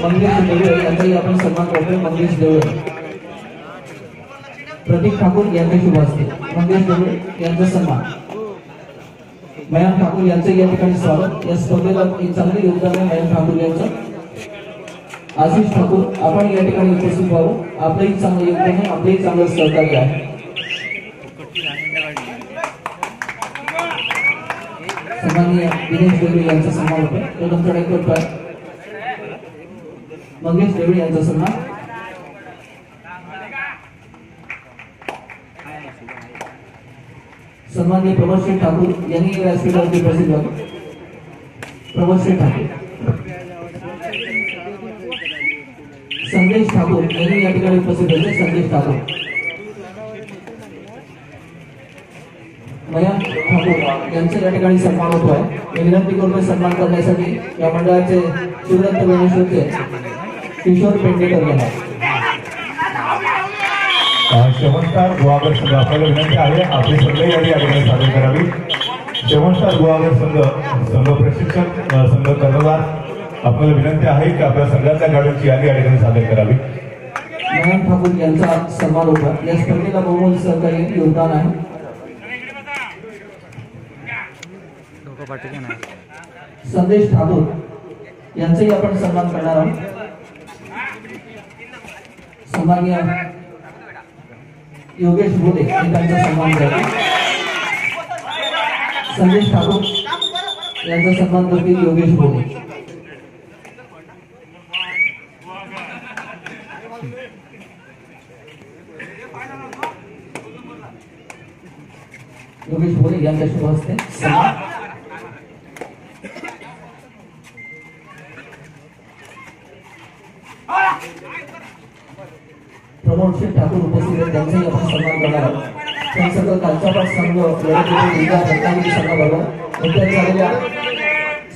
मंगेश देवळे यांचाही आपण सन्मान करतोय। मंगेश देवळे, प्रतीक ठाकूर यांचे शुभ हस्ते मंगेश देवळे यांचा सन्मान। मयंक ठाकूर यांचे या ठिकाणी स्वागत। या स्पर्धेला एक चांगले योगदान आहे मयंक ठाकूर यांचं। आशिष ठाकूर आपण या ठिकाणी उपस्थित व्हावं, आपलंही चांगलं योगदान आहे, आपलंही चांगलं सहकार्य आहे। सन्माननीय दिनेश देवळे यांचा सन्मान होतोय, तो नंतर एक करतोय मंगेश देवळे यांचा सन्मान। सन्माननीय प्रमोद शेठ ठाकूर यांनी या व्यासपीठावरती उपस्थित व्हावं। प्रमोद शेठ ठाकूर, संदेश ठाकूर यांनी या ठिकाणी उपस्थित होते। संदेश ठाकूर, मयंक ठाकूर यांचा या ठिकाणी सन्मान होतोय। मी विनंती करतोय सन्मान करण्यासाठी या मंडळाचे शिवरत्न वेणेश्वरचे किशोर पेंडेकर यांना। शेवंतस्टार गुहागर संघ आपल्याला विनंती आहे आपली सगळी गाडी या ठिकाणी सादर करावी। शेवंतस्टार गुहागर संघ प्रशिक्षक संघ कर्णधार आपल्याला विनंती आहे की आपल्या संघाच्या गाड्यांची यादी या ठिकाणी सादर करावी। मयंक ठाकूर यांचा सन्मान होता। या स्पर्धेला बहुमोल सहकार्य योगदान आहे। संदेश ठाकूर यांचाही आपण सन्मान करणार आहोत। सन्माननीय योगेश बोले यांचा सन्मान करतो। संदेश ठाकूर यांचा सन्मान करतील योगेश बोले। योगेश बोले यांच्या शुभ हस्ते सन्मान। प्रमोद शेठ ठाकूर उपस्थित आहेत, त्यांचाही आपण सन्मान करणार आहोत। त्यांचं कालचा संघ रत्नागिरी संघाबरोबर नुकत्याच झालेल्या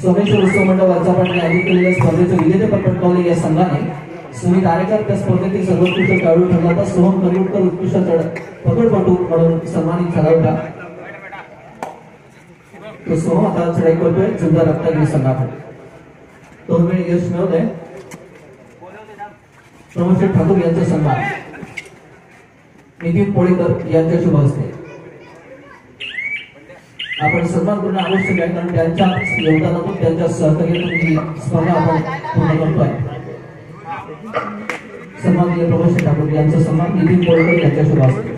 सोमेश्वर उत्सव मंडळ वाचापाटने आयोजित केलेल्या स्पर्धेचं विजेतेपद पटकावले या संघाने। सुनील आरेकर त्या स्पर्धेतील सर्वोत्कृष्ट खेळाडू ठरला होता। सोहम करवटकर उत्कृष्ट पकडपटू म्हणून सन्मानित झाला होता। तो सोहम आता चढाई करतोय जुन्नर रत्नागिरी संघाकडे, दोन वेळ यश मिळवलंय। प्रमोद शेठ ठाकूर यांचा सन्मान नितीन पोळेकर यांच्या शुभ हस्ते आपण सन्मान करणं आवश्यक आहे, कारण त्यांच्या योगदानातून त्यांच्या सहकार्यातून ही स्पर्धा आपण पूर्ण करतोय। सन्माननीय प्रमोद शेठ ठाकूर यांचा सन्मान नितीन पोळेकर यांच्या शुभ हस्ते।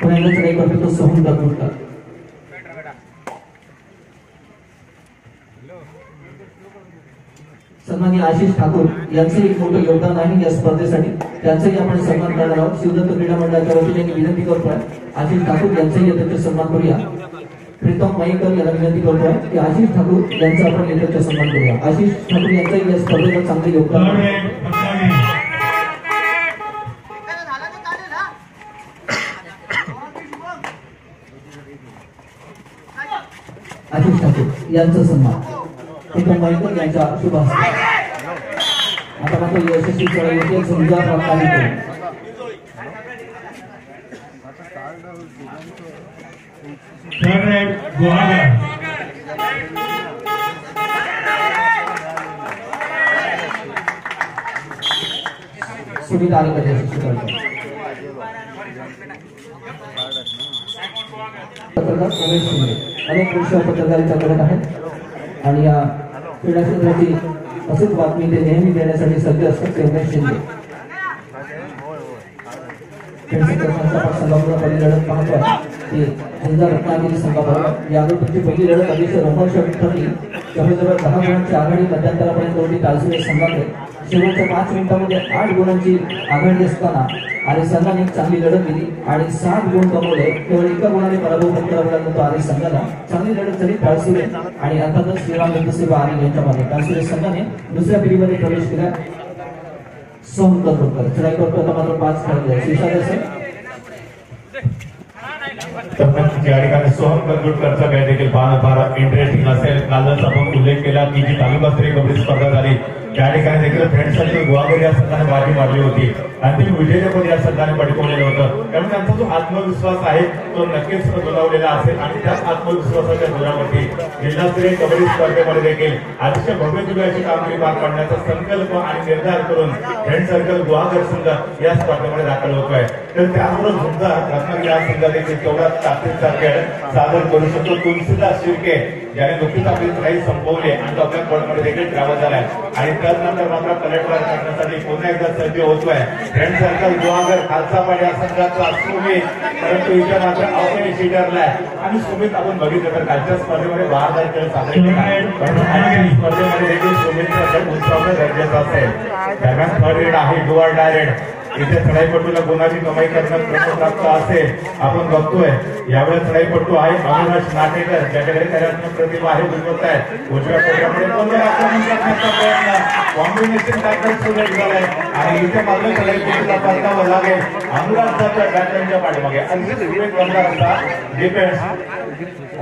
पुण्याला चढाई करतो तो सोहम करवटकर। सन्माननीय आशिष ठाकूर यांचं एक मोठं योगदान आहे या स्पर्धेसाठी, त्यांचाही आपण सन्मान करणार आहोत। शिवदत्त क्रीडा मंडळाच्या वतीने विनंती करतोय आशिष ठाकूर यांचाही त्यांचा सन्मान करूया। प्रीतम मयेकर यांना विनंती करतोय की आशिष ठाकूर यांचा आपण नेतृत्व सन्मान करूया। आशिष ठाकूर यांचाही या स्पर्धेला चांगले योगदान आहे। आशिष ठाकूर यांचा सन्मान प्रीतम मयेकर यांच्या शुभ हस्ते। आता मात्र यशस्वी चढाई होते जुन्नर रत्नागिरी। सुनील आरेकर यशस्वी चढाई पत्रकार उमेश शिंदे अनेक विषय पत्रकारिता करत आहेत आणि या क्रीडा क्षेत्राची अचूक बातमी ते नेहमी देण्यासाठी सज्ज असतात ते उमेश शिंदे। संघाबरोबर पहिली लढत पाहतोय की जुन्नर रत्नागिरी संघाबरोबर या अगोदरची पहिली लढत अतिशय रोमांचक ठरली। जवळजवळ 10 गुणांची आघाडी मध्यंतरापर्यंत होती तालुक्याच्या संघाकडे। शेवटच्या 5 मिनिटांमध्ये 8 गुणांची आघाडी असताना आणि संघाने चांगली लढत दिली आणि 7 गुण कमवले। केवळ एका गुणाने पराभव पत्करावा लागला होता आणि संघाला चांगली लढत झाली। टाळसुरे आणि अर्थातच श्रीराम सेवा आणि यांच्यामध्ये टाळसुरे संघाने दुसऱ्या फेरीमध्ये प्रवेश केला। सोहम करवटकर चढाई करतो आता मात्र 5 खेळाडू शीर्षादेश या ठिकाणी सोहम करवटकरचा मॅच देखील फार इंटरेस्टिंग असेल। कालच आपण उल्लेख केला की जी तालुकास्तरीय कबड्डी स्पर्धा झाली त्या ठिकाणी देखील फ्रेंड सर्कल गुहागर या संघाने बाजी मारली होती आणि ते विजेतेपद या संघाने पटकवलेलं होतं. त्यामुळे त्यांचा जो आत्मविश्वास आहे तो नक्कीच दुलावलेला असेल आणि त्याच आत्मविश्वासाच्या जोरावरती जिल्हास्तरीय कबड्डी स्पर्धेमध्ये देखील अतिशय भव्य दिव्य अशी कामगिरी पार पाडण्याचा संकल्प आणि निर्धार करून फ्रेंड सर्कल गुहागर संघ या स्पर्धेमध्ये दाखल होतोय. तर त्याचबरोबर झुंजार रत्नागिरी या संघ देखील तेवढा ताकदीचा खेळ सादर करू शकतो. तुलसीदास शिर्के ज्याने नुकतीच आपली लढाई संपवली आणि तो आपल्या कोर्टमध्ये देखील ट्रॅव्हल झालाय आणि त्यानंतर मात्र कलेक्टर करण्यासाठी पुन्हा एकदा सज्ज होतोय. फ्रेंड सर्कल गुहागर खालचा पाडी या संघाचा सुमित, परंतु इथे मात्र अपयशी ठरलाय आणि सुमित आपण बघितलं तर कालच्या स्पर्धेमध्ये 12 खेळ साजरे केला, परंतु आजच्या स्पर्धेमध्ये देखील सुमितचा खेळ उंचावणं गरजेचं असेल. दरम्यान थर्ड रेड आहे डुआर डायरेक्ट. इथे चढाईपटूला गुणाची कमाई करणं प्राप्त असेल. आपण बघतोय यावेळेस चढाईपटू आहे अविनाश नाटेकर ज्याच्याकडे कार्यात्मक प्रतिभा आहे, बुजवत आहे. उजव्या कोपऱ्यामध्ये आक्रमण करण्याचा प्रयत्न कॉम्बिनेशन टॅकल सुरू झालाय आणि इथे मात्र चढाईपटूला परतावं लागेल. अनुरागच्या बॅटलाईनच्या पाठीमागे आणि सुरेश बंधाराचा डिफेन्स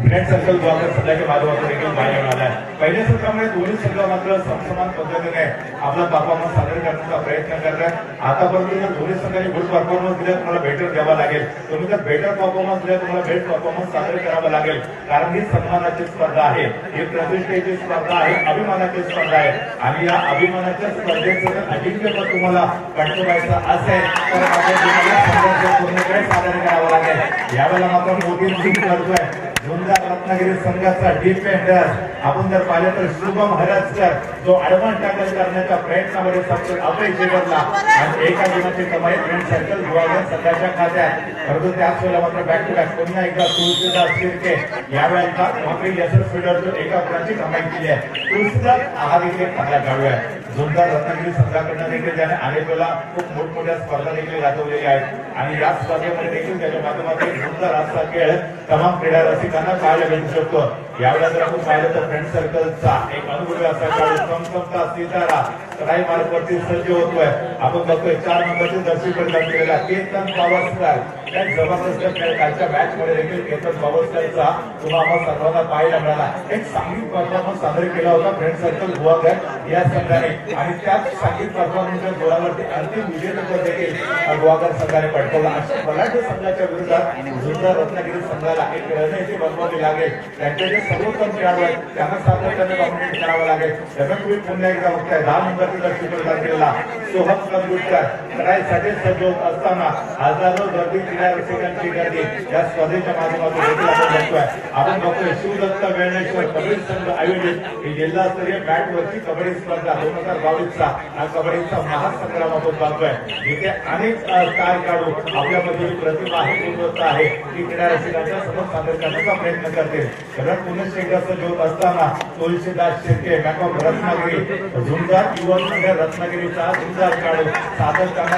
फ्रेंड सर्कल गुहागर संघाच्या माध्यमातून देखील बाहेर आला आहे. पहिल्या सत्रामध्ये दोन्ही संघ मात्र समसमान पद्धतीने आपला परफॉर्मन्स सादर करण्याचा प्रयत्न करतात. आतापर्यंत जर दोन्ही संघांनी गुड परफॉर्मन्स दिला तुम्हाला बेटर द्यावा लागेल. तुम्ही जर बेटर परफॉर्मन्स दिला तुम्हाला बेस्ट परफॉर्मन्स सादर करावा लागेल. कारण ही सन्मानाची स्पर्धा आहे, ही प्रतिष्ठेची स्पर्धा आहे, अभिमानाची स्पर्धा आहे आणि या अभिमानाच्या स्पर्धेचं जर अजिंक्यपद तुम्हाला पटकवायचं असेल तर आपल्या पूर्णपणे सादर करावं लागेल. यावेळेला मात्र मोठी चूक करतोय झुंजार रत्नागिरी संघाचा डिफेंडर. आपण जर पाहिलं तर शुभम हरजकर जो ऍडव्हान्स टॅकल करण्याच्या प्रयत्नामध्ये सफल अपयशी ठरला आणि एका गुणाची कमाई फ्रेंड सर्कल गुहागर संघाच्या खात्यात. परंतु त्याच वेळेला मात्र बॅक टू बॅक पुन्हा एकदा तुलसीदास शिर्के यावेळेला मात्र यशस्वी ठरतो एका गुणाची कमाई केली आहे. तुलसीदास हा देखील चांगला खेळाडू आहे. झुंजार रत्नागिरी संघाकडनं देखील त्याने अनेक वेळेला खूप मोठमोठ्या स्पर्धा देखील गाजवलेल्या आहेत आणि या स्पर्धेमध्ये देखील त्याच्या माध्यमातून झुंजार असा खेळ तमाम क्रीडा रसिकांना पाहायला भेटू शकतो. यावेळेला जर आपण पाहिलं तर फ्रेंड सर्कलचा एक अनुभवी असा खेळाडू समसमता सितारा चढाई मार्गावरती सज्ज होतोय. आपण बघतोय 4 नंबरची जर्सी परिधान केलेला केतन पावसकर. त्या जबरदस्त खेळ कालच्या मॅच मध्ये देखील केतन पावसकरचा तुम्हाला सर्वांना पाहायला मिळाला. एक चांगली परफॉर्मन्स सादर केला होता फ्रेंड सर्कल गुहागर या संघाने आणि त्याच चांगली परफॉर्मन्सच्या जोरावरती अंतिम विजेतेपद देखील गुहागर संघाने पटकावला. अशा बलाढ्य संघाच्या विरोधात झुंजार रत्नागिरी संघाला एक रणनीती बनवावी लागेल. त्यांचे जे सर्वोत्तम खेळाडू आहेत त्यांना सातत्याने डॉमिनेट करावं लागेल. त्यामुळे तुम्ही पुन्हा एकदा बघताय 10 नंबरची जर्सी परिधान केलेला सोहम कंदुटकर लढाईसाठी सज्ज होत असताना हजारो गर्दी क्रीडा रसिकांची गर्दी या स्पर्धेच्या माध्यमातून देखील आपण बघतोय. आपण बघतोय शिवदत्त वेळणेश्वर कबड्डी संघ आयोजित ही जिल्हास्तरीय बॅटवरची कबड्डी स्पर्धा 2022चा हा कबड्डीचा महासंग्राम आपण पाहतोय. इथे अनेक स्टार खेळाडू आपल्यामध्ये प्रतिभा आहे, गुणवत्ता आहे की क्रीडा रसिकांच्या समोर सादर करण्याचा प्रयत्न करतील. सगळ्यात पुनश्च एकदा सज्ज होत असताना तुलसीदास शिर्के मॅकॉम रत्नागिरी झुंजार युवक संघ रत्नागिरीचा झुंजार खेळाडू सादर करणार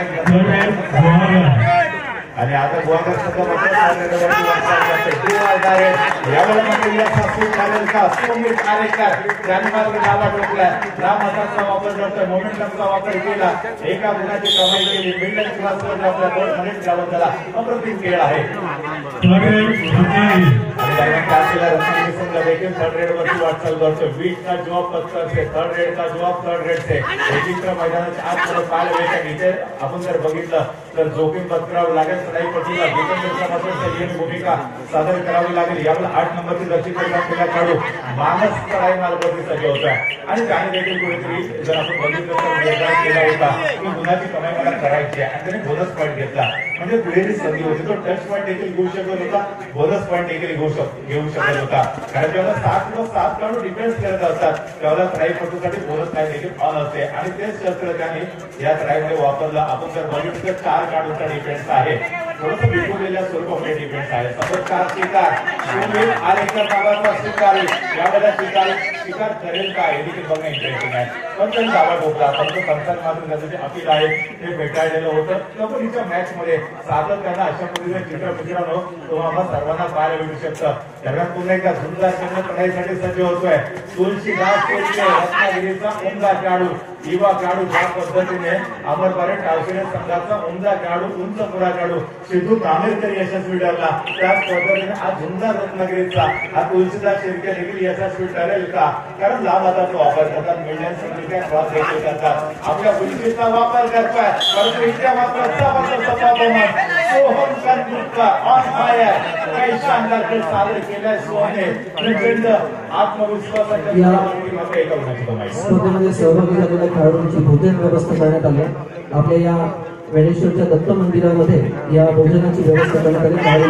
आणि आता गुहागर संघामध्ये यावेळेला म्हणजे झालेल का सुमित आरेकर ज्याने मात्र डावा ठोकला रामाचा वापर करतोय मोमेंटमचा वापर केला एका गुणाची कमाई केली. मिडल क्लासमध्ये आपल्या बोर्डमध्ये ट्रॅव्हल झाला. अप्रतिम खेळ आहे आणि दरम्यान काशीला रत्नागिरी संघ देखील थर्ड रेड वरती वाटचाल करतोय. बीट का जॉब पत्थर से थर्ड रेड का जॉब थर्ड रेड से चित्र मैदानाच्या आतमध्ये पाहायला भेटेल. इथे आपण जर बघितलं तर जोखीम पत्करावं लागेल. चढाईपटूला जितेंद्र भूमिका सादर करावी लागेल. यावेळेला 8 नंबरची जर्सी परिधान केला खेळाडू मानस चढाई मार्गावरती सज्ज होता आणि त्याने देखील कुठेतरी जर आपण बघितलं तर निर्धार केला होता की गुणाची कमाई मला करायची आहे आणि त्याने बोनस पॉईंट घेतला. म्हणजे पुढेची संधी होती. तो टच पॉईंट देखील घेऊ शकत होता, बोनस पॉईंट देखील घेऊ शकत होता. कारण जेव्हा 7 खेळाडू डिफेन्स करत असतात तेव्हा चढाईपटूसाठी बोनस लाईन देखील ऑन असते आणि तेच शस्त्र त्याने या चढाईमध्ये वापरलं. आपण जर बघितलं तर 4 खेळाडूंचा डिफेन्स आहे. थोडंसं विखुरलेल्या स्वरूपामध्ये डिफेन्स आहे. समोरकार शिकार सुमित आरेकर नावाचा शिकारी यावेळेला शिकार करेल का हे देखील बघणं इंटरेस्टिंग आहे. पण त्यांनी दावा ठोकला. परंतु पंचांत मात्र त्याचं जे अपील आहे ते भेटाळलेलं होतं. कबड्डीच्या मॅच मध्ये सातत्यानं अशा पद्धतीने चित्रमित्रांनो तुम्हाला सर्वांना पाहायला मिळू शकतं. दरम्यान पुन्हा एकदा झुंजार संघ चढाईसाठी सज्ज होतोय. तुलसीदास शिर्के रत्नागिरीचा उमदा खेळाडू युवा खेळाडू ज्या पद्धतीने अमरपारे टावशिने संघाचा उमदा खेळाडू उंच पुरा खेळाडू सिद्धू कामेरकर यशस्वी ठरला. त्याच पद्धतीने आज झुंजार रत्नागिरीचा हा तुलसीदास शिर्के देखील यशस्वी ठरेल का कारण लांब हाताचा वापर करतात, मिळण्यासाठी क्रॉस देखील करतात, आपल्या उंचीचा वापर करतात, परंतु इथे मात्र सोहम का ऑन फायर काही शानदार खेळ सादर केलाय सोहमने. प्रचंड आत्मविश्वासाच्या स्पर्धेमध्ये सहभागी झालेल्या खेळाडूंची भोजन व्यवस्था करण्यात आली. आपल्या या वेणेश्वरच्या दत्त मंदिरामध्ये या भोजनाची व्यवस्था करण्यात आली.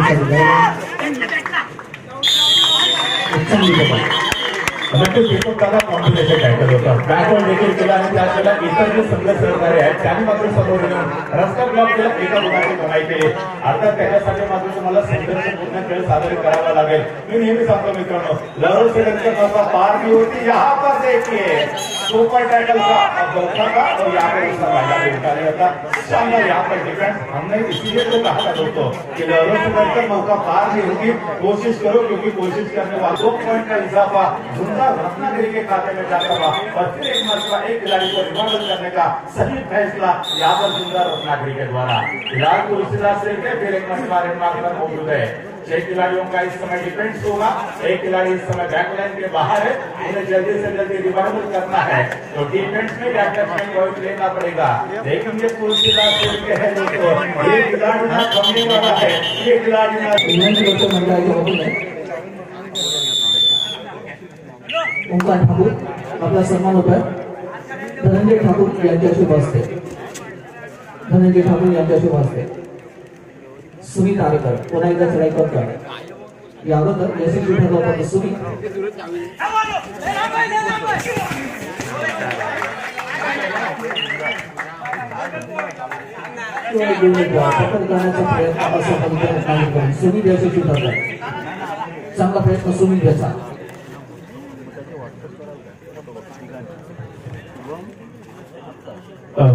कॉम्पिटिशन टायटल होतं, बॅकवर्ड देखील केला आणि त्यावेळेला इतर जे संघ सहकारी आहेत त्यांनी मात्र समोर येऊन रस्ता ब्लॉक केला, एका गुणाची कमाई केली. आता त्याच्यासाठी मात्र तुम्हाला संघर्षपूर्ण खेळ सादर करावा लागेल. मी नेहमी सांगतो मित्रांनो, लहरों से डरकर पार नहीं होती, यहाँ पर देखिए सुपर टाइटल का धोखा था और यहाँ पर उसका फायदा भी उठा लिया था. शानदार यहाँ पर डिफेंस. हमने इसीलिए तो कहा था दोस्तों कि लहरों से डरकर मौका पार नहीं होगी, कोशिश करो, क्योंकि कोशिश करने वाले 2 पॉइंट का इजाफा रत्नागिरी के खाते में जाता हुआ और फिर एक मरतबा एक खिलाड़ी को रिकॉर्ड करने का सही फैसला यहाँ पर सुंदर रत्नागिरी के द्वारा. फिलहाल तुलसीदास से फिर एक मरतबा रेडमार्कर मौजूद है. 6 खिलाड़ियों का इस समय डिफेंस होगा. एक खिलाड़ी इस समय बैकलाइन के बाहर है, उन्हें जल्दी से जल्दी रिवाइवल करना है, तो डिफेंस में अटैचमेंट पॉइंट लेना पड़ेगा. लेकिन ये तुलसीदास के है दोस्तों, ये खिलाड़ी ना कमने वाला है, ये खिलाड़ी ना ओंकार ठाकूर आपला सन्मान होत आहे. धनंजय ठाकूर यांच्या शुभ हस्ते, धनंजय ठाकूर यांच्या शुभ हस्ते सुमित आरेकर पुन्हा एकदा चढाई करतोय. या अगोदर यशस्वी ठरला होता सुमित. पकड करण्याचा प्रयत्न असं सुमित यशस्वी ठरला. चांगला प्रयत्न सुमित याचा.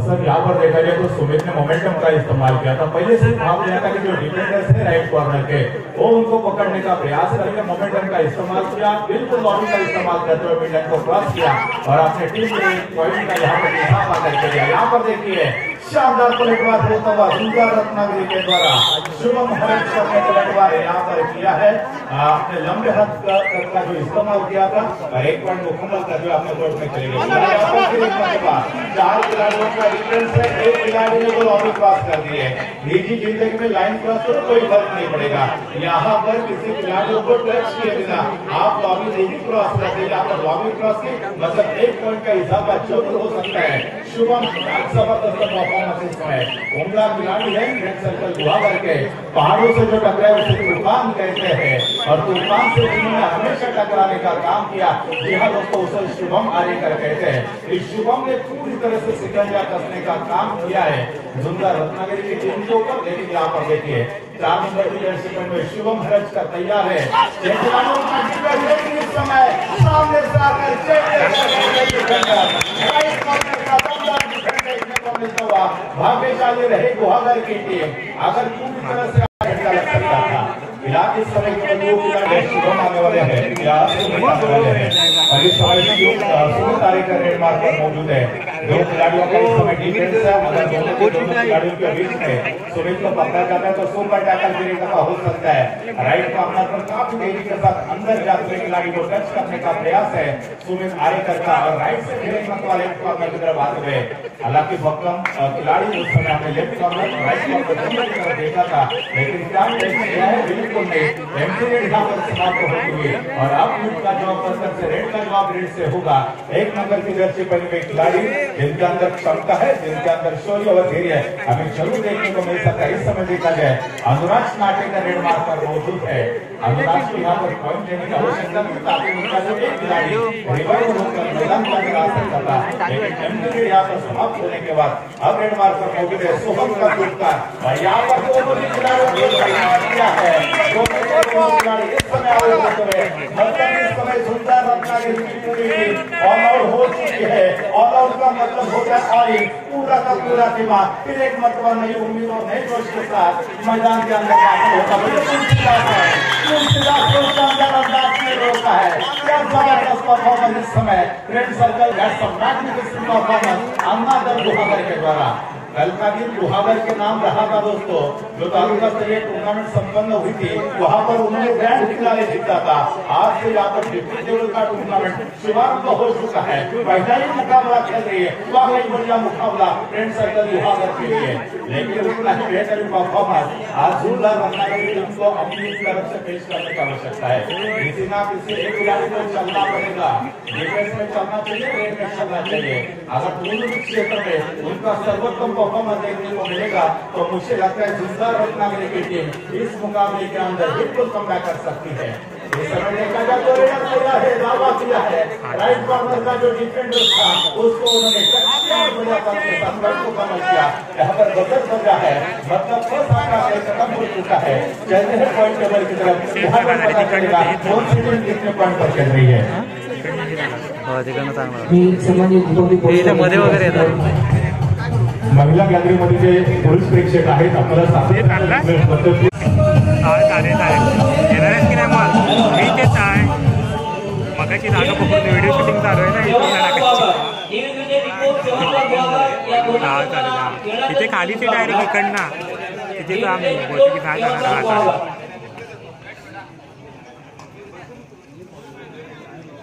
सर यहाँ पर देखा जाए तो सुमित ने मोमेंटम का इस्तेमाल किया था. पहले से भाव लिया था कि जो डिफेंडर्स है राइट कॉर्नर के वो उनको पकड़ने का प्रयास करके मोमेंटम का इस्तेमाल किया, बिल्कुल लॉबी का इस्तेमाल करते हुए मिडलैंड को क्रॉस किया और अपने टीम के पॉइंट का यहाँ पर इजाफा करके दिया. यहाँ पर देखिए शानदार पलटवार होता हुआ सुंदर रत्नागिरी के द्वारा शुभम हरेश्वर ने पलटवार यहाँ पर किया है. अपने लंबे हाथ का जो इस्तेमाल किया था और 1 पॉइंट मुकम्मल कर जो अपने कोर्ट में चले गए. 4 खिलाड़ियों का डिफरेंस है, एक खिलाड़ी ने वो लॉबी क्रॉस कर दी है. निजी जिंदगी में लाइन क्रॉस करो कोई फर्क नहीं पड़ेगा. यहाँ पर किसी खिलाड़ियों को टच किए बिना आप लॉबी नहीं क्रॉस करते, यहाँ पर लॉबी क्रॉस की मतलब 1 पॉइंट का इजाफा जरूर हो सकता है. शुभम जबरदस्त परफॉर्मेंस इसमें. उमदा खिलाड़ी है, रेड सर्कल दुआ करके पहाड़ों से जो टकराए उसे तूफान कहते हैं और तूफान से जिन्होंने हमेशा टकराने का काम किया, जी हाँ दोस्तों, उसे शुभम आरेकर कहते हैं. इस शुभम ने पूरी तरह से शिकंजा कसने का काम किया है सुंदर रत्नागिरी की टीम के ऊपर. लेकिन यहाँ पर देखिए 4 नंबर की जर्सी में शुभम हरज का तैयार है. इस समय सामने से आकर भाग्यशाली रहे गुहागर की टीम. अगर पूरी तरह से लग सकता था. फिलहाल इस समय शुभम आने वाले हैं और इस समय सुमित आरेकर रेड मार्क पर मौजूद है. 2 खिलाड़ियों का इस समय डिफेंस है. अगर दोनों खिलाड़ियों के बीच में सुमित को पकड़ा जाता है तो सुपर टैकल गिरने का हो सकता है. राइट कॉर्नर पर काफी तेजी के साथ अंदर जाते हुए खिलाड़ी को टच करने का प्रयास है सुमित आरेकर का और राइट से फिर लेफ्ट कॉर्नर की तरफ आते हुए. हालांकि भक्कम खिलाड़ी उस समय हमने लेफ्ट कॉर्नर राइट कॉर्नर की तरफ देखा था, लेकिन क्या है बिल्कुल नहीं. यहाँ पर समाप्त हो चुकी और अब का जवाब पत्थर से रेड का जवाब रेड से होगा. 1 नंबर की जर्सी पहने हुए खिलाड़ी जिनके अंदर क्षमता है, जिनके अंदर शौर्य और धैर्य है, हमें जरूर देखने को मिल सकता है. इस समय देखा जाए अनुराग स्नाटे का रेड मार्क पर मौजूद है. अनुराग को यहाँ पर पॉइंट लेने की आवश्यकता नहीं, ताकि उनका जो एक खिलाड़ी रिवाइव होकर मैदान में आ सकता था. लेकिन एमपी यहाँ पर समाप्त होने के बाद अब रेड मार्क पर मौजूद है सोहम का टूटता और यहाँ पर दोनों खिलाड़ियों क्या है इस समय इस समय सुंदर रत्नागिरी की पूरी ऑल आउट हो चुकी है. ऑल आउट का मतलब होता है और पूरा का पूरा दिमाग फिर एक मतलब नई उम्मीद और नए जोश के साथ मैदान के अंदर दाखिल होता है. शानदार अंदाज में रोका है. क्या जबरदस्त परफॉर्मेंस इस समय रेड सर्कल परफॉर्मेंस अन्ना दर गुहागर के द्वारा. कल का दिन गुहागर के नाम रहा था दोस्तों, जो तालुका स्तरीय टूर्नामेंट संपन्न हुई थी, वहां पर उन्होंने ग्रैंड फिनाले जीता था। आज से यहाँ पर डिस्ट्रिक्ट लेवल का टूर्नामेंट शुभारंभ हो चुका है। पहला ही मुकाबला खेल रही है, वाकई बढ़िया मुकाबला फ्रेंड सर्कल गुहागर के लिए, लेकिन उतना ही बेहतरीन परफॉर्मेंस आज जुमला रत्नागिरी टीम को अपनी तरफ से पेश करने की आवश्यकता है। किसी ना किसी एक खिलाड़ी को चलना पड़ेगा, डिफेंस में चलना चाहिए, रेड में चलना चाहिए। अगर दोनों क्षेत्र में उनका सर्वोत्तम परफॉर्मेंस देखने को मिलेगा तो मुझे लगता है जुमला रत्नागिरी की टीम इस मुकाबले के अंदर बिल्कुल कमबैक कर सकती है। इस समय देखा जाए तो रेडर किया है, दावा किया है, राइट कॉर्नर का जो डिफेंडर था उसको उन्होंने कमल किया। यहाँ पर बदल बजा है, मतलब फर्स्ट हाफ का खत्म हो चुका है। चलते हैं पॉइंट टेबल की तरफ, यहाँ पर पता चलेगा कौन सी टीम कितने पॉइंट पर चल रही है। मध्ये वगैरे येतात महिला गॅलरीमध्ये जे पुरुष प्रेक्षक आहेत आपल्याला येणारच की नाही मग मी तेच आहे मगाची जागा पकडून व्हिडिओ शूटिंग चालू आहे ना तिथे खालीच डायरेक्ट इकडनं तिथे आम्ही बोलतो की नाही जाणार।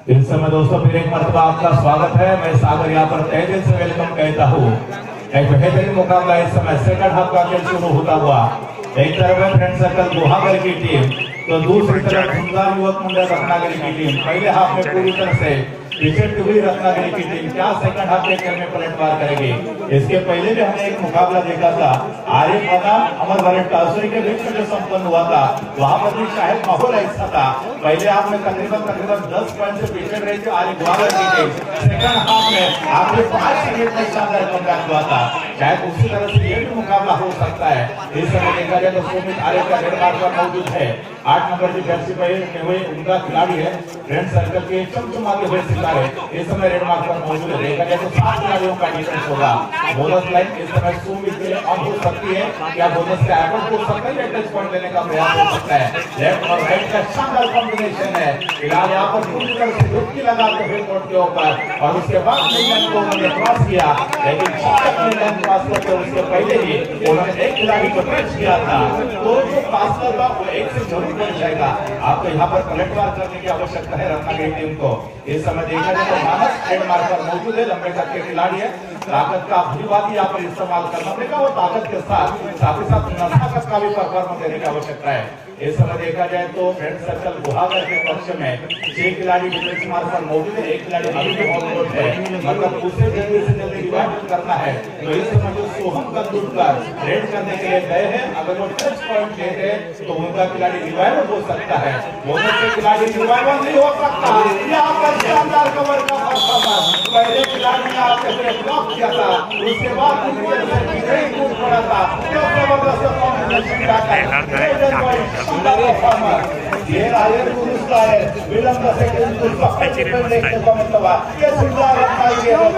इस समय दोस्तों फिर एक मरतबा आपका स्वागत है। मैं सागर यहाँ पर तहे दिल से वेलकम कहता हूँ। एक बेहतरीन मुकाबला इस समय सेकंड हाफ का खेल शुरू होता हुआ, एक तरफ है फ्रेंड सर्कल गुहागर की टीम तो दूसरी तरफ सुंदर युवक मंडल रत्नागिरी की टीम। पहले हाफ में पूरी तरह से पीछे हुई रत्नागिरी की टीम क्या सेकंड हाफ के खेल में पलटवार करेगी। इसके पहले भी हमने एक मुकाबला देखा था आरिफ खाना अमर वालेट टासरी के बीच में जो संपन्न हुआ था, वहां पर भी शायद माहौल ऐसा था। पहले हाफ में तकरीबन 10 पॉइंट से पीछे रही थी आरिफ गुहागर की टीम। सेकंड हाफ में आखिरी 5 मिनट में शानदार कमबैक हुआ था। शायद उसी तरह से ये भी मुकाबला हो सकता है। इस समय देखा जाए तो सुमित आरिफ का रेड मार्क पर मौजूद है। 8 नंबर की जर्सी पहने हुए उनका खिलाड़ी है फ्रेंड सर्कल के चमचमाते हुए सितारे इस समय रेड मार्क पर मौजूद है। देखा जाए तो 7 खिलाड़ियों का डिफेंस होगा। बोनस लाइन इस समय सुमित के लिए ऑन हो सकती है, क्या बोनस का एफर्ट हो सकता है या टच पॉइंट लेने का प्रयास हो सकता है। लेफ्ट और राइट का शानदार कॉम्बिनेशन है। फिलहाल यहाँ पर पूरी तरह से डुबकी लगाते हुए कोर्ट के ऊपर और उसके बाद लाइन को उन्होंने क्रॉस किया, लेकिन लाइन क्रॉस करते उसके पहले ही उन्होंने एक खिलाड़ी को टच किया था। तो जो पास करता वो एक से जरूर बन जाएगा। आपको यहाँ पर पलटवार करने की आवश्यकता है रत्नागिरी टीम को। इस समय देखा जाए तो मानस ट्रेड मार्क पर मौजूद है, लंबे कद के खिलाड़ी है। ताकत का अभिवादी यहाँ पर इस्तेमाल करना पड़ेगा और ताकत के साथ ही नजाकत का भी परफॉर्मेंस देने की आवश्यकता है। इस समय देखा जाए तो फ्रेंड सर्कल गुहागर के पक्ष में 6 खिलाड़ी डिफेंस मार्क पर मौजूद है, एक खिलाड़ी अभी भी ऑन है, मतलब उसे जल्दी से जल्दी रिवाइव करना है। तो इस समय जो सोहम का दूर कर रेड करने के लिए गए हैं, अगर वो टच पॉइंट लेते हैं तो उनका खिलाड़ी रिवाइव हो सकता है। बोनस के खिलाड़ी रिवाइव नहीं हो सकता। यहाँ पर शानदार कवर का परफॉर्मेंस, पहले खिलाड़ी ने आपके लिए ब्लॉक किया था, उसके बाद टूट पड़ा था। ये आयर पुरुषला है विलंब से देखने को मिलता है। ये सुंदर रखा ये जरूर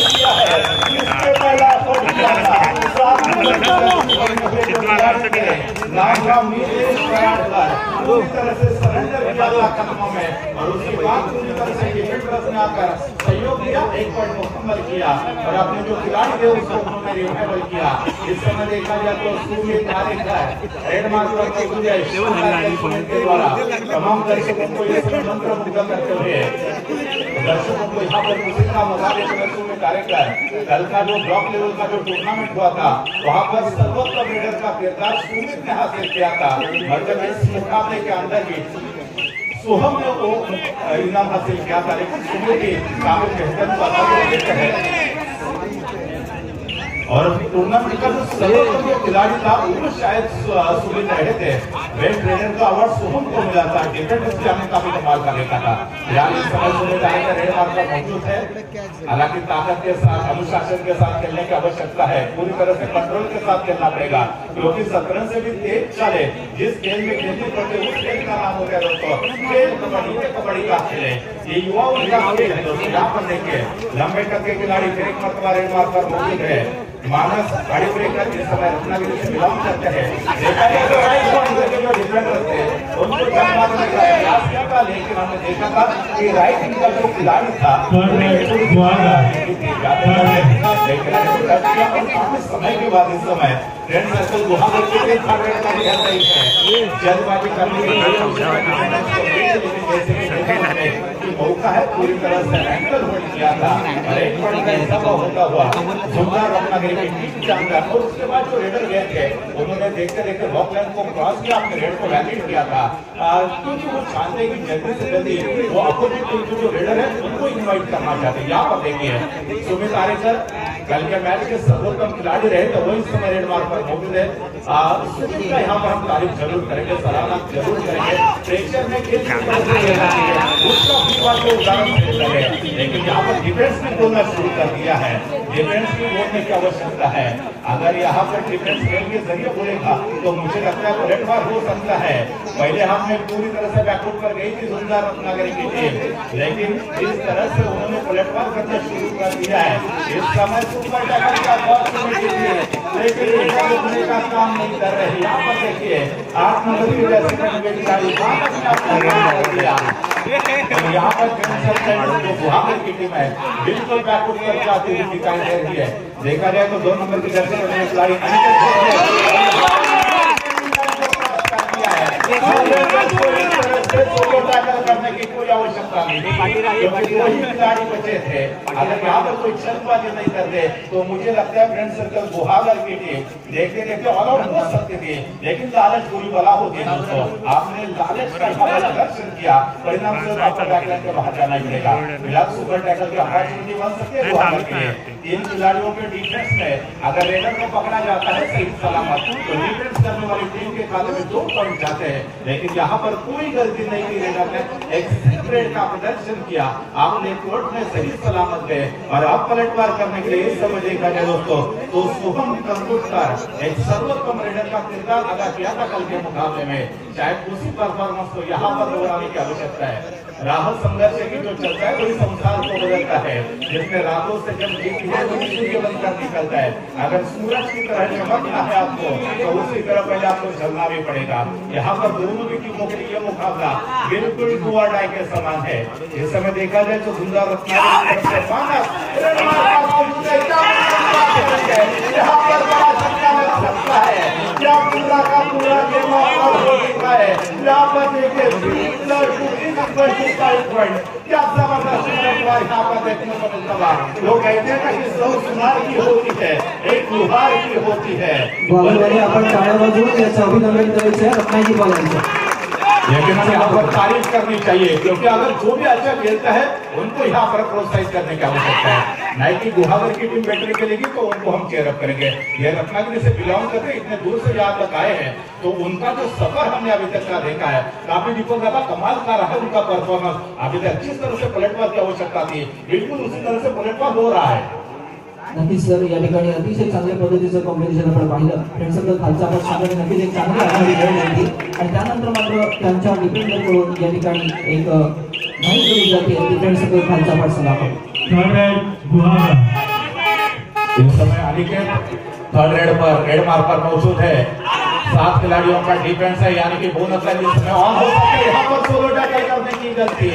किया है। इसके पहला पूरी तरह से सरेंडर किया कदमों में और उसके बाद पूरी तरह से डिफेंडर्स ने आकर सहयोग किया, 1 पॉइंट मुकम्मल किया और अपने जो खिलाड़ी थे उसको उन्होंने रिवाइवल किया। इस समय देखा जाए तो सुमित आरिफ है रेड मार्क पर मौजूद है के द्वारा तमाम दर्शकों को ये मंत्र मुग्ध करते हुए दर्शकों को यहाँ पर खुशी का मौका देते हुए सुमित आरिफ है। कल का जो ब्लॉक लेवल का जो टूर्नामेंट हुआ था वहाँ पर सर्वोत्तम रेडर का किरदार सुमित ने हासिल किया था। मतलब इस मुकाबले के अंदर भी सोहम ने वो इनाम हासिल किया था, लेकिन सुमित ही काफी बेहतर है। और टूर्नामेंट का जो सर्वोत्तम खिलाड़ी था वो शायद सुमित रहे थे। बेस्ट ट्रेनर का अवार्ड सोहम को मिला था। डिफेंस से हमने काफी कमाल कर देखा था। फिलहाल इस समय सुमित आने का रेड मार्क पर मौजूद है। हालांकि ताकत के साथ अनुशासन के साथ खेलने की आवश्यकता है, पूरी तरह से कंट्रोल के साथ खेलना पड़ेगा, क्योंकि 17 से भी तेज चाले जिस खेल में खेलने पड़ते उस खेल का नाम हो गया दोस्तों खेल कबड्डी का खेल है। ये युवाओं का खेल है दोस्तों। यहाँ पर देखिए लंबे कद के खिलाड़ी फिर एक मरतबा रेड मार्क पर मौजूद है। मानस गाड़ी ब्रेकर इस समय रत्नागिरी से बिलोंग करते हैं। देखा जाए तो जो डिफरेंट रहते हैं उनको प्रयास किया था, लेकिन हमने देखा था कि राइट विंग का जो खिलाड़ी था समय के बाद इस समय फ्रेंड सर्कल गुहागर के लिए जल्दबाजी करने मौका है, पूरी तरह से एंकर होल्ड किया था और एक पॉइंट ऐसा होता हुआ जोरदार रत्नागिरी की टीम जानता। और उसके बाद जो रेडर गए थे उन्होंने देखते देखते रॉक लाइन को क्रॉस किया, अपने रेड को वैलिड किया था, क्योंकि वो चाहते कि जल्दी से जल्दी वो अपोजिट टीम के जो रेडर है उनको इन्वाइट करना चाहते। यहाँ पर देखिए सुमित आरेकर कल के मैच के सर्वोत्तम खिलाड़ी रहे तो वो इस समय रेड मार्क पर मौजूद है। सुमित का यहाँ पर हम तारीफ जरूर करेंगे, सराहना जरूर करेंगे। प्रेशर में लेकिन यहाँ पर डिफेंस में बोलना शुरू कर दिया है। डिफेंस में बोलने की आवश्यकता है। अगर यहाँ पर डिफेंस खेल के जरिए बोलेगा तो मुझे लगता है बुलेट बार हो सकता है। पहले हमने पूरी तरह से बैकआउट पर गई थी जोरदार रत्नागिरी की टीम, लेकिन इस तरह से उन्होंने बुलेट बार करना शुरू कर दिया है। इस समय सुपर टैकल का लेकिन का काम नहीं कर रहे। यहाँ पर देखिए 8 नंबर की जैसे यहाँ पर जो गुहागर की टीम है बिल्कुल बैकआउट कर जाती हुई दिखाई दे रही है। देखा जाए तो 2 नंबर की जर्सी खिलाड़ी करने की कोई आवश्यकता नहीं, क्योंकि कोई खिलाड़ी बचे थे। अगर यहाँ पर कोई छलबाजी नहीं कर दे तो मुझे लगता है फ्रेंड सर्कल गुहागर की टीम देखते देखते ऑल आउट हो सकती थी, लेकिन लालच पूरी बला होती है। आपने लालच का प्रदर्शन किया, परिणाम से आपको बैकलाइन के बाहर जाना पड़ेगा। फिलहाल सुपर टैकल की अपॉर्चुनिटी बन सकती है गुहागर के लिए। 3 खिलाड़ियों के डिफेंस में अगर रेडर को पकड़ा जाता है सही सलामत तो डिफेंस करने वाली टीम के खाते में 2 पॉइंट जाते हैं, लेकिन यहाँ पर कोई गलती नहीं की रेडर ने, एक रेड का प्रदर्शन किया, आपने कोर्ट में सही सलामत गए और आप पलटवार करने के लिए इस समय देखा जाए दोस्तों तो शुभम कंप्यूटर एक सर्वोत्तम रेडर का किरदार अदा किया था कल के मुकाबले में। शायद उसी परफॉर्मेंस को यहाँ पर दोहराने की आवश्यकता है। राहत संघर्ष की जो चलता है वही संसार को बदलता है, जिसमें रातों से जब जीती है वही सूर्य बनकर निकलता है। अगर सूरज की तरह चमकना है आपको तो उसी तरह पहले आपको चलना भी पड़ेगा। यहाँ पर दोनों की टीमों के लिए मुकाबला बिल्कुल डू और डाई के समान है। इस समय देखा जाए तो सुंदर रत्नागिरी यहाँ पर बड़ा झटका लग सकता है। क्या पूरा का पूरा गेम आउट हो चुका है। यहाँ पर देखिए क्या जबरदस्त यहाँ पर देखने को मिलता है। लोग कहते हैं कि सुनार की होती है, एक लुहार की होती है। आपण टाळ्या वाजवून याचं अभिनंदन करायचं आहे रत्नागिरी बॉलरचं। लेकिन हमें यहाँ पर तारीफ करनी चाहिए, क्योंकि अगर जो भी अच्छा खेलता है उनको यहाँ पर प्रोत्साहित करने की आवश्यकता है। नहीं कि गुहागर की टीम बैटरी खेलेगी तो उनको हम चेयर अप करेंगे। ये रत्नागिरी से बिलोंग करके इतने दूर से यहाँ तक आए हैं तो उनका जो सफर हमने अभी तक का देखा है काफी दीपक ज्यादा कमाल का रहा है उनका परफॉर्मेंस। अभी तक जिस तरह से पलटवार की आवश्यकता थी बिल्कुल उसी तरह से पलटवार हो रहा है। नक्कीच सर या ठिकाणी अतिशय चांगल्या पद्धतीचं कॉम्बिनेशन आपण पाहिलं। फ्रेंड सर्कल खालचा आपण सांगणे नक्कीच एक चांगली आघाडी घेऊन होती आणि त्यानंतर मात्र त्यांच्या डिफेंडरकडून या ठिकाणी एक नाही केली जाते फ्रेंड सर्कल खालचा पाठ संघाकडून। इस समय अनिकेत थर्ड रेड मार्क पर मौजूद है। 7 खिलाड़ियों का डिफेंस है, यानी कि बोनस लाइन इस समय ऑन हो सकती है। यहाँ पर सोलो टैकल करने की गलती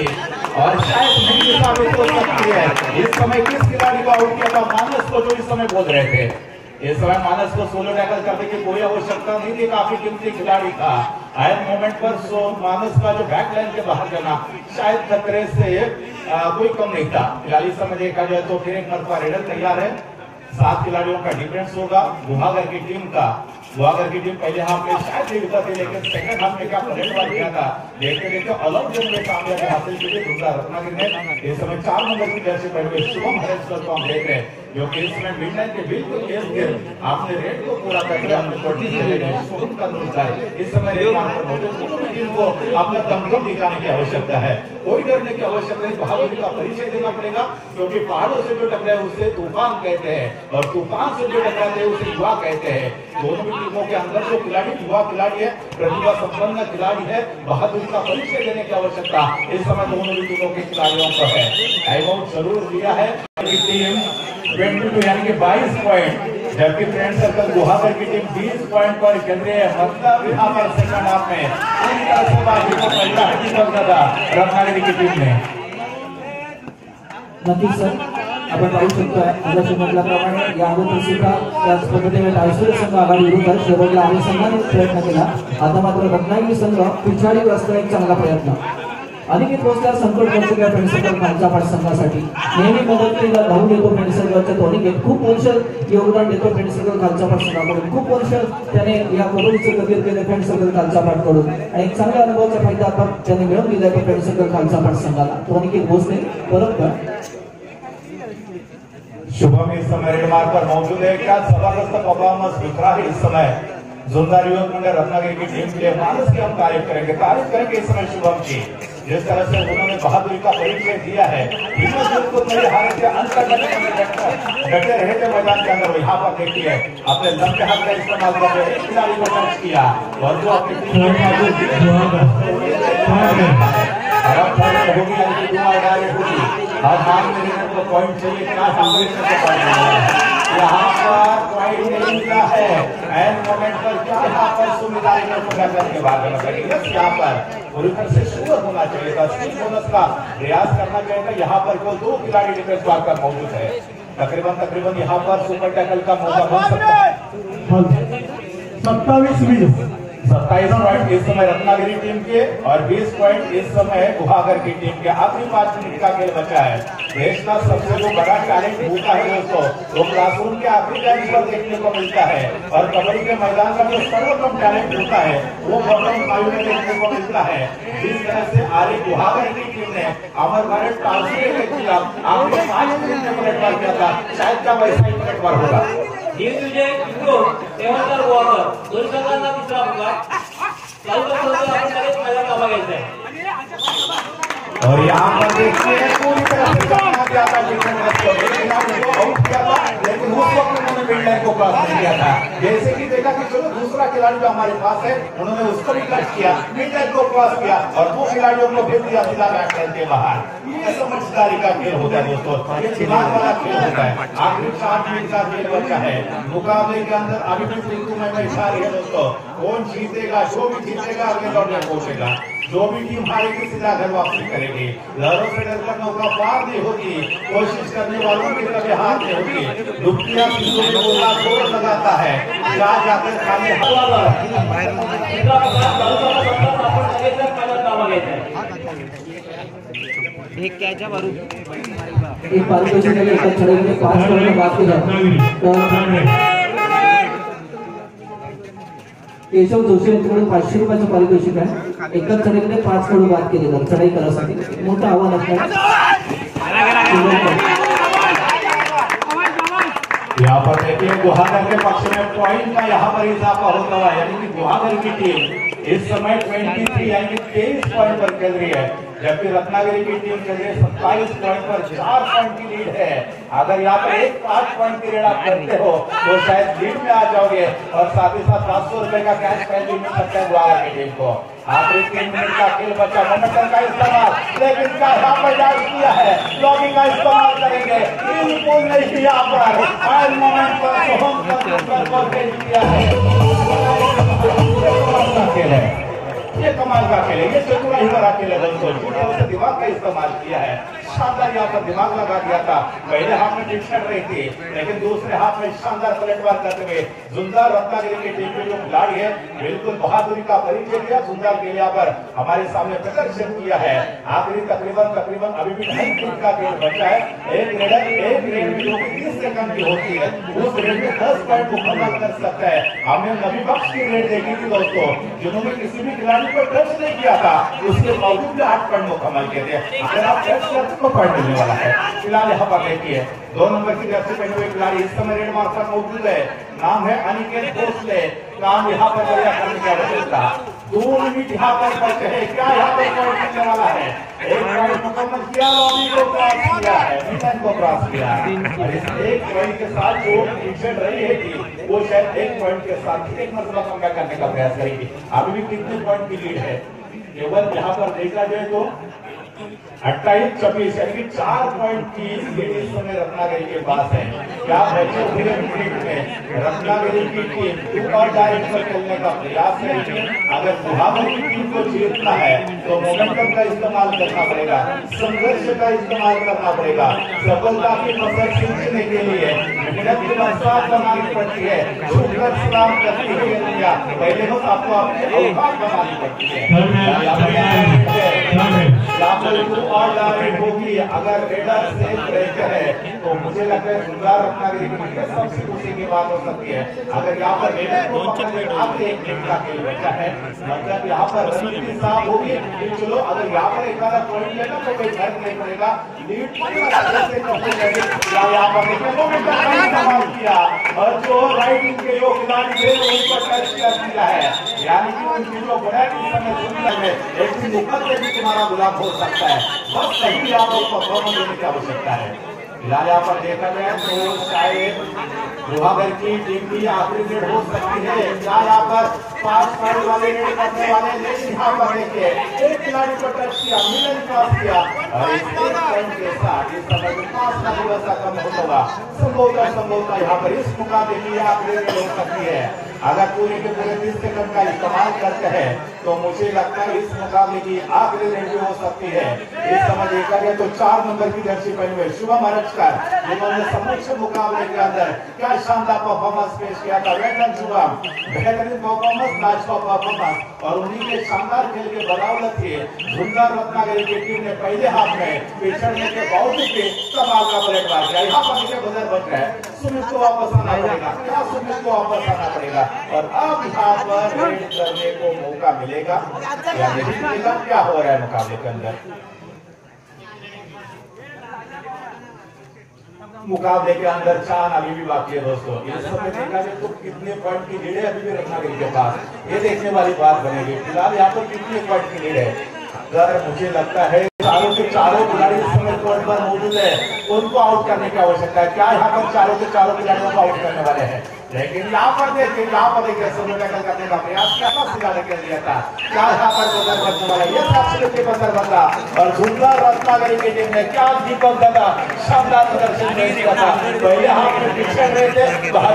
और शायद नहीं साबित हो सकती है। इस समय किस खिलाड़ी को आउट किया था? मानस को, जो इस समय बोल रहे थे। इस समय मानस को सोलो टैकल करने की कोई आवश्यकता नहीं थी, काफी कीमती खिलाड़ी था। आयन मोमेंट पर मानस का जो बैक लाइन के बाहर जाना शायद खतरे से कोई कम नहीं था। खिलाड़ी समय देखा जाए तो फिर एक मरतबा रेडर तैयार है। 7 खिलाड़ियों का डिफेंस होगा गुहागर की टीम का। गुहागर की टीम पहले हाफ में शायद जीतता थी, लेकिन सेकंड हाफ में क्या पलटवार किया था देखते देखते अलग जन में कामयाबी हासिल की थी रत्नागिरी ने। इस समय 4 नंबर की जर्सी पहले शुभम हरेश्वर को हम देख रहे हैं, जो कि इस समय मिडनाइट के बिल्कुल आपने रेड को पूरा करके अपने कोटी से शुभम का नुकसान है। इस समय टीम को अपना दमखम दिखाने की आवश्यकता है, कोई डरने की आवश्यकता नहीं। बहादुरी का परिचय देना पड़ेगा, क्योंकि पहाड़ों से जो टकराए उसे तूफान कहते हैं और तूफान से जो टकराते हैं उसे युवा कहते हैं। दोनों टीमों के अंदर जो खिलाड़ी युवा खिलाड़ी है, प्रतिभा संपन्न खिलाड़ी है, बहादुरी का परिचय देने की आवश्यकता इस समय दोनों टीमों के खिलाड़ियों को है। टाइम आउट जरूर दिया है टीम 22 यानी कि 22 पॉइंट जबकि फ्रेंड सर्कल गुहागर की टीम 20 पॉइंट पर खेल रही है। मतलब यहाँ पर सेकंड हाफ में पूरी तरह से बाजी को पहला हड्डी कर दिया था रत्नागिरी की टीम ने। नक्कीच सर, आपण पाहू शकतो मगाशी म्हटल्याप्रमाणे या अगोदर सुद्धा त्याच पद्धतीने टायसुरे संघ आघाडी विरुद्ध शेवटला आम्ही संघाने प्रयत्न केला। आता मात्र रत्नागिरी संघ पिछाडीवर असलेला एक चांगला प्रयत्न। अनिकेत भोसले संकट वर्षीय फ्रेंड सर्कल खालच्या पाठ संघासाठी नेहमी मदतीला धावून येतो। फ्रेंड सर्कलच्या अनिकेत खूप वर्ष योगदान देतो फ्रेंड सर्कल खालच्या पाठ संघाकडून। खूप वर्ष त्याने या कबड्डीचं करिअर केले फ्रेंड सर्कल खालच्या पाठकडून आणि एक चांगल्या अनुभवाचा फायदा आता त्याने मिळवून दिला आहे फ्रेंड सर्कल खालच्या पाठ संघाला। तो अनिकेत भोसले परत शुभम इस समय रेड मार्क पर मौजूद है। क्या जबरदस्त परफॉर्मेंस दिख रहा है इस समय जोरदार युवक मंडल रत्नागिरी की टीम के मानस की हम तारीफ करेंगे इस समय शुभम की। जिस तरह से उन्होंने बहादुरी का परिचय दिया है, को मेरे हार के अंत तक डटे रहे थे मैदान के अंदर। यहाँ पर देखिए अपने लंबे हाथ का इस्तेमाल कर रहे एक खिलाड़ी को टच किया और जो अपनी टीम पॉइंट चाहिए यहाँ पर पॉइंट नहीं मिला है। एंड मोमेंट पर क्या यहाँ पर सुमिदारी को पूरा करके बाद यहाँ पर पूरी तरह से शुरू होना चाहिए था। स्टील बोनस का प्रयास करना चाहिए था। यहाँ पर केवल 2 खिलाड़ी डिफेंस कर मौजूद है। तकरीबन यहाँ पर सुपर टैकल का मौका बन सकता है। 27 पॉइंट इस समय रत्नागिरी टीम के और 20 पॉइंट इस समय गुहागर की टीम के। आखिरी 5 मिनट का खेल बचा है। देश का सबसे जो बड़ा टैलेंट भूखा है दोस्तों, वो क्लासरूम के आखिरी टाइम पर देखने को मिलता है और कबड्डी के मैदान का जो सर्वोत्तम टैलेंट होता है वो बॉटम 5 में देखने को मिलता है। जिस तरह से आरी गुहागर की टीम ने अमर भारत टाउनशिप के खिलाफ आखिरी 5 मिनट में पलटवार किया था, शायद का वैसा ही पलटवार होगा। दिग्विजय इंदूर तेवंतर गुहागर दोन संघांना तिसरा मुका मैदान कामा घ्यायचं आहे। और यहाँ पर देखिए पूरी तरह से जाता लेकिन उस वक्त उन्होंने मिडलाइन को क्रॉस नहीं किया था। जैसे कि देखा कि चलो दूसरा खिलाड़ी जो हमारे पास है उन्होंने उसको भी टच किया, मिडलाइन को क्रॉस किया और 2 खिलाड़ियों को भेज दिया सीधा बैकलाइन के बाहर। ये समझदारी का खेल होता है दोस्तों, ये दिमाग वाला खेल होता है। आखिरी 7 मिनट का खेल बचा है। मुकाबले के अंदर अभी भी बिल्कुल में इच्छा रही है दोस्तों, कौन जीतेगा? जो भी जीतेगा अगले दौर में पहुंचेगा। जो भी टीम हारेगी सीधा घर वापसी करेगी। लहरों से डरकर नौका पार नहीं होती, कोशिश करने वालों की कभी हार नहीं होती। दुखिया जोर लगाता है, जा जाकर खाली एक पारितोषिक आहे, एका छडीमध्ये 5 करोड बात केली। केशव जोशी यांच्याकडून 500 रुपयाचं पारितोषिक आहे। एकाच चढाईमध्ये 5 करोड बात केली जाते चढाई करासाठी। मोठं आव्हान असणार। यहाँ पर देखिए गुहागर के पक्ष में पॉइंट का यहाँ पर इजाफा होता हुआ, यानी कि गुहागर की टीम इस समय 23 यानी कि 23 पॉइंट पर खेल रही है, जबकि रत्नागिरी की टीम के लिए 27 पॉइंट पर 4 पॉइंट की लीड है। अगर यहाँ पर एक 5 पॉइंट की लीड आप करते हो तो शायद लीड में आ जाओगे और साथ ही साथ 700 रुपए का कैश प्राइज भी मिल सकता है गुहागर की टीम को। आखिरी 3 मिनट का खेल बचा, मोमेंटम का इस्तेमाल, लेकिन क्या यहाँ पर डाल किया है, लॉगिंग का इस्तेमाल करेंगे, बिल्कुल नहीं यहाँ पर फाइल मोमेंट पर किया है। खेल है ये, कमाल का खेल है, ये चतुराई भरा खेल है दोस्तों। दिमाग का इस्तेमाल किया है, शानदार यहाँ पर दिमाग लगा दिया था। पहले हाथ में टेंशन रही थी, लेकिन दूसरे हाथ में शानदार पलटवार करते हुए जुंदार रत्नागिरी की टीम में जो खिलाड़ी है बिल्कुल बहादुरी का परिचय दिया। जुंदार के यहाँ पर हमारे सामने प्रदर्शन किया है। आखिरी तकरीबन अभी भी 2.5 मिनट का खेल बचा है। एक रेड जो 30 सेकंड की होती है, उस रेड में 10 पॉइंट मुकम्मल कर सकता है। हमने नबी बख्श की रेड देखी थी दोस्तों, जिन्होंने किसी भी खिलाड़ी को टच नहीं किया था, उसके बावजूद भी 8 पॉइंट मुकम्मल किए थे। अगर आप टच करते तो पॉइंट मिलने वाला है। फिलहाल यहाँ पर देखिए 2 नंबर की जर्सी पहने हुए खिलाड़ी इस समय रेड मार्क पर मौजूद है, नाम है अनिकेत भोसले। काम यहाँ पर बढ़िया करने की आवश्यकता। 2 मिनट यहाँ पर बचे हैं, क्या यहाँ पर पॉइंट मिलने वाला है? एक पॉइंट मुकम्मल किया, लॉबी को क्रॉस किया है, मिशन को क्रॉस किया और इस एक पॉइंट के साथ जो टीचर रही है कि वो शायद 1 पॉइंट के साथ एक मरतबा कम करने का प्रयास करेगी। अभी भी कितने पॉइंट की लीड है? केवल यहाँ पर देखा जाए तो 28-26 यानी कि 4 पॉइंट की लीड इस समय रत्नागिरी के पास है। क्या बचे हुए मिनट में रत्नागिरी की टीम और डायरेक्ट पर खेलने का प्रयास करेगी। अगर गुहागर की टीम को जीतना है तो मोमेंटम का इस्तेमाल करना पड़ेगा, संघर्ष का इस्तेमाल करना पड़ेगा। सफलता की फसल सींचने के लिए मेहनत की बरसात बनानी पड़ती है, शुक्र सलाम करती है दुनिया। पहले बस आपको अपने औकात बनानी पड़ती है। और डायरेक्ट होगी। अगर रेडर सेफ रहते हैं तो मुझे लगता है सुंदर रत्नागिरी की सबसे खुशी की बात हो सकती है। अगर यहाँ पर रेडर को एक का खेल बचा है, मतलब यहाँ पर रणनीति साफ होगी। चलो अगर यहाँ पर एक आधा पॉइंट लेना तो कोई फर्क नहीं पड़ेगा। लीड यहाँ पर इस्तेमाल किया और जो राइट इनके योग खिलाड़ी थे उनको टच किया है, यानी कि उनकी जो बड़ा समय एक मुकदमे भी तुम्हारा गुलाब हो सकता है। बस सही आप परफॉर्मेंस देने की आवश्यकता है। फिलहाल यहाँ पर देखा जाए तो शायद गुहागर की टीम की आखिरी रेड हो सकती है। क्या यहाँ पर 5 पॉइंट वाले रेड करने वाले, लेकिन यहाँ पर देखिए एक खिलाड़ी को टच किया, मिलन क्रॉस किया और इस एक पॉइंट के साथ इस समय 5 का थोड़ा सा कम होगा। संभवतः यहाँ पर इस मुकाबले की आखिरी रेड हो सकती है। अगर पूरे के पूरे 30 सेकंड का इस्तेमाल करते हैं तो मुझे लगता है इस मुकाबले की आखिरी रेड हो सकती है। इस समय देखा गया तो 4 नंबर की जर्सी पहने हुए शुभम हरचकर, जिन्होंने समूचे मुकाबले के अंदर क्या शानदार परफॉर्मेंस पेश किया था। वेटन शुभम, बेहतरीन परफॉर्मेंस, मैच का परफॉर्मेंस और उन्हीं के शानदार खेल के बदौलत ही सुंदर रत्नागिरी की टीम ने पहले हाफ में पिछड़ने के बावजूद भी कमाल का पलटवार किया। यहाँ पर नीचे गुजर बच रहा है, सुमित को वापस आना पड़ेगा, क्या सुमित को वापस आना पड़ेगा और अब यहाँ पर रेड करने को मौका मिलेगा। क्या हो रहा है मुकाबले के अंदर? मुकाबले के अंदर 4 अभी भी बाकी है दोस्तों। इस समय देखा जाए तो कितने पॉइंट की लीड है अभी भी रत्नागिरी के पास, ये देखने वाली बात बनेगी। फिलहाल यहाँ पर कितने पॉइंट की लीड है? अगर मुझे लगता है चारों के चारों खिलाड़ी इस समय कोर्ट पर मौजूद है, उनको आउट करने की आवश्यकता है। क्या यहाँ पर चारों के चारों खिलाड़ियों को आउट करने वाले हैं? लेकिन यहाँ पर देखिए समय टैकल करने का प्रयास किया था, सीधा लेकर दिया था। क्या यहाँ पर बदल बनने वाला ये सबसे बदल बदला और सुंदर रत्नागिरी की टीम ने क्या दीपक दादा शानदार प्रदर्शन किया था। पहले हाथ में पिछड़ रहे थे, बाहर